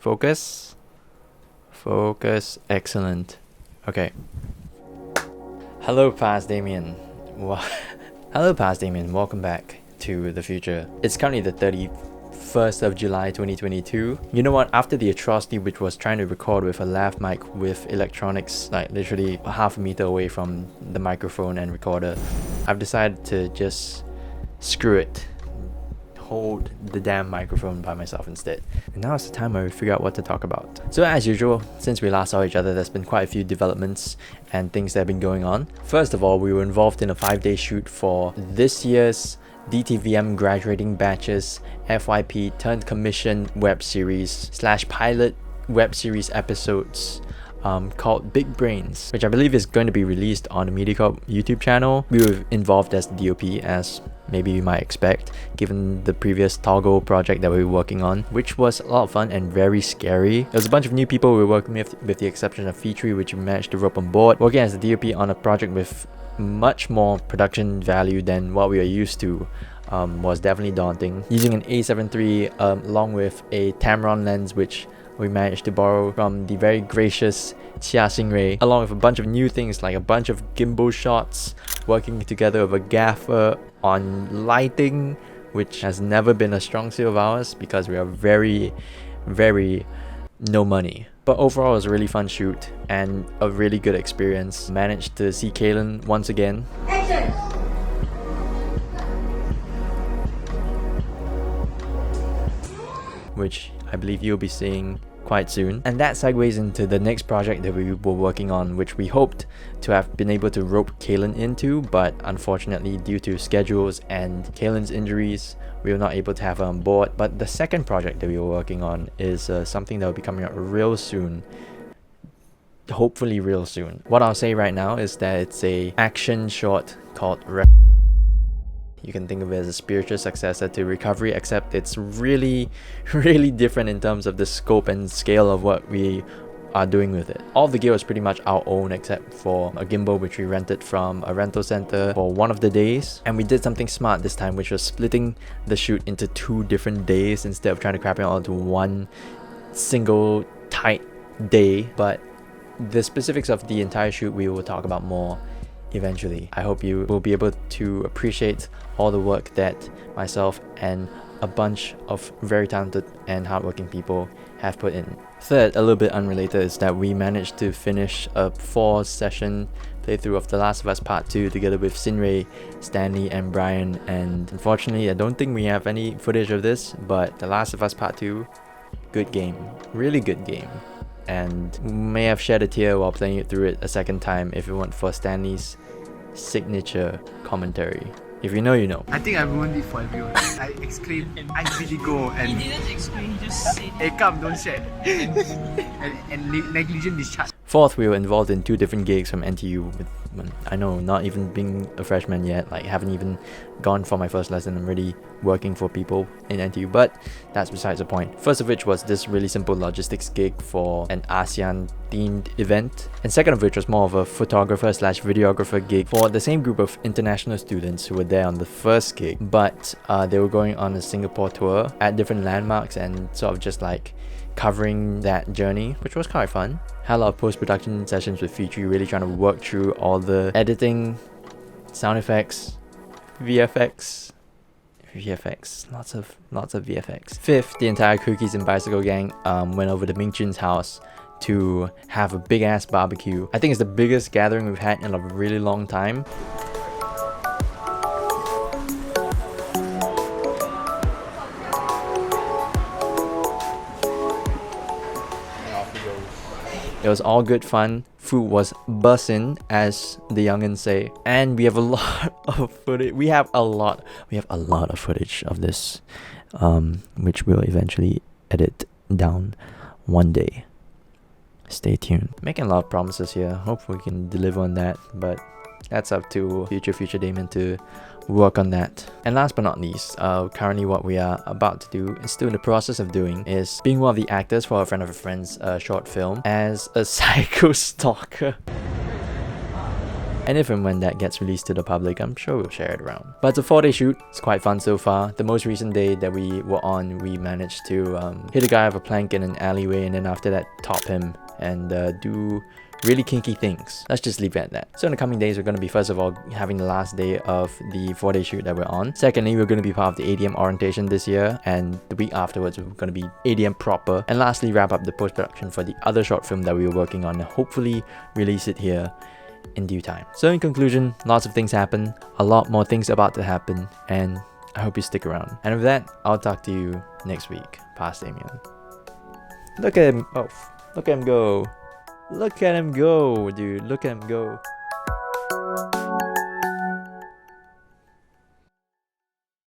Focus. Focus. Excellent. Okay. Hello, past Damien. Hello, past Damien. Welcome back to the future. It's currently the 31st of July 2022. You know what? After the atrocity which was trying to record with a lav mic with electronics like literally half a meter away from the microphone and recorder, I've decided to just screw it. Hold the damn microphone by myself instead. And now it's the time where we figure out what to talk about. So as usual, since we last saw each other, there's been quite a few developments and things that have been going on. First of all, we were involved in a 5-day shoot for this year's DTVM graduating batches FYP turned commission web series / pilot web series episodes called Big Brains, which I believe is going to be released on the MediaCorp YouTube channel. We were involved as the DOP, as maybe you might expect, given the previous Toggle project that we were working on, which was a lot of fun and very scary. There was a bunch of new people we were working with the exception of Featree, which we managed to rope on board. Working as the DOP on a project with much more production value than what we are used to was definitely daunting. Using an A7 III along with a Tamron lens, which we managed to borrow from the very gracious Xia Xingray, along with a bunch of new things like a bunch of gimbal shots, working together with a gaffer on lighting, which has never been a strong suit of ours because we are very no money. But overall, it was a really fun shoot and a really good experience. Managed to see Kaylin once again. Action! Which I believe you'll be seeing quite soon. And that segues into the next project that we were working on, which we hoped to have been able to rope Kaylin into, but unfortunately due to schedules and Kaylin's injuries, we were not able to have her on board. But the second project that we were working on is something that will be coming out real soon. Hopefully real soon. What I'll say right now is that it's a action short called You can think of it as a spiritual successor to Recovery, except it's really different in terms of the scope and scale of what we are doing with it. All of the gear was pretty much our own except for a gimbal which we rented from a rental center for one of the days. And we did something smart this time, which was splitting the shoot into 2 different days instead of trying to crap it all into one single tight day. But the specifics of the entire shoot we will talk about more eventually. I hope you will be able to appreciate all the work that myself and a bunch of very talented and hardworking people have put in. Third, a little bit unrelated, is that we managed to finish a 4-session playthrough of The Last of Us Part 2 together with Sinray, Stanley and Brian, and unfortunately I don't think we have any footage of this, but The Last of Us Part 2, good game, really good game. And may have shed a tear while playing it through it a second time if it weren't for Stanley's signature commentary. If you know, you know. I think I ruined it for everyone. I exclaimed, I really go, and He didn't exclaim, he just said hey come, don't share. and negligent discharge. Fourth, we were involved in 2 different gigs from NTU with, I know, not even being a freshman yet, like haven't even gone for my first lesson. I'm already working for people in NTU, but that's besides the point. First of which was this really simple logistics gig for an ASEAN themed event, and second of which was more of a photographer / videographer gig for the same group of international students who were there on the first gig, but they were going on a Singapore tour at different landmarks and sort of just like covering that journey, which was quite fun. Had a lot of post-production sessions with Featree, really trying to work through all the editing, sound effects, VFX, lots of VFX. Fifth, the entire Cookies and Bicycle gang went over to Ming Jun's house to have a big ass barbecue. I think it's the biggest gathering we've had in a really long time. It was all good fun. Food was bussin', as the youngins say, and we have a lot of footage. We have a lot of footage of this, which we'll eventually edit down one day. Stay tuned. Making a lot of promises here. Hopefully we can deliver on that, but that's up to future Damien to work on that. And last but not least, currently what we are about to do, and still in the process of doing, is being one of the actors for a friend of a friend's short film as a psycho stalker. And if and when that gets released to the public, I'm sure we'll share it around. But it's a 4-day shoot. It's quite fun so far. The most recent day that we were on, we managed to hit a guy with a plank in an alleyway, and then after that top him and do really kinky things. Let's just leave it at that. So in the coming days, we're going to be, first of all, having the last day of the 4-day shoot that we're on. Secondly, we're going to be part of the ADM orientation this year, and the week afterwards, we're going to be ADM proper. And lastly, wrap up the post-production for the other short film that we were working on, and hopefully release it here in due time. So in conclusion, lots of things happen, a lot more things about to happen, and I hope you stick around. And with that, I'll talk to you next week. Past Damien. Look at him. Oh, look at him go. Look at him go, dude. Look at him go.